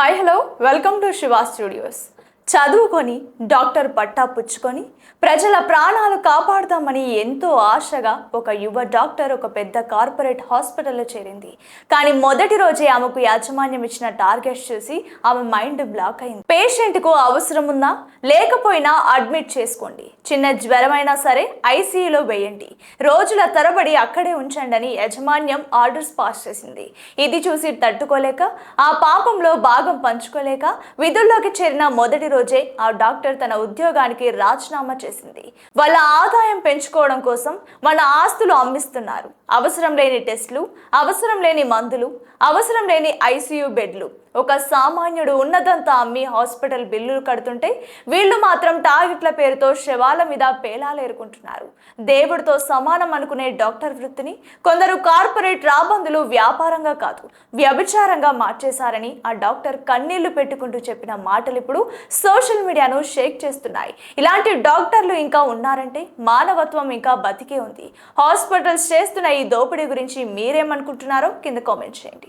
Hi hello welcome to Shiva studios. చదువుకొని doctor పట్టా పుచ్చుకొని ప్రజల ప్రాణాలు కాపాడుతామని ఎంతో ఆశగా ఒక యువ డాక్టర్ ఒక పెద్ద కార్పొరేట్ హాస్పిటల్లో చేరింది. కానీ మొదటి రోజే ఆమెకు యాజమాన్యం ఇచ్చిన టార్గెట్స్ చూసి ఆమె మైండ్ బ్లాక్ అయింది. పేషెంట్కు అవసరం ఉన్నా లేకపోయినా అడ్మిట్ చేసుకోండి, చిన్న జ్వరమైనా సరే ఐసీయూలో వేయండి, రోజుల తరబడి అక్కడే ఉంచండి అని యాజమాన్యం ఆర్డర్స్ పాస్ చేసింది. ఇది చూసి తట్టుకోలేక ఆ పాపంలో భాగం పంచుకోలేక విధుల్లోకి చేరిన మొదటి రోజే ఆ డాక్టర్ తన ఉద్యోగానికి రాజీనామా చేసింది. వాళ్ళ ఆదాయం పెంచుకోవడం కోసం మన ఆస్తులు అమ్మిస్తున్నారు. అవసరం లేని టెస్టులు, అవసరం లేని మందులు, అవసరం లేని ఐసీయూ బెడ్లు. ఒక సామాన్యుడు ఉన్నదంతా అమ్మి హాస్పిటల్ బిల్లులు కడుతుంటే వీళ్ళు మాత్రం టార్గెట్ల పేరుతో శవాల మీద పేలాలు ఏరుకుంటున్నారు. దేవుడితో సమానం అనుకునే డాక్టర్ వృత్తిని కొందరు కార్పొరేట్ రాబందులు వ్యాపారంగా కాదు వ్యభిచారంగా మార్చేశారని ఆ డాక్టర్ కన్నీళ్లు పెట్టుకుంటూ చెప్పిన మాటలు ఇప్పుడు సోషల్ మీడియాను షేక్ చేస్తున్నాయి. ఇలాంటి డాక్టర్లు ఇంకా ఉన్నారంటే మానవత్వం ఇంకా బతికే ఉంది. హాస్పిటల్స్ చేస్తున్న ఈ దోపిడీ గురించి మీరేమనుకుంటున్నారో కింద కామెంట్ చేయండి.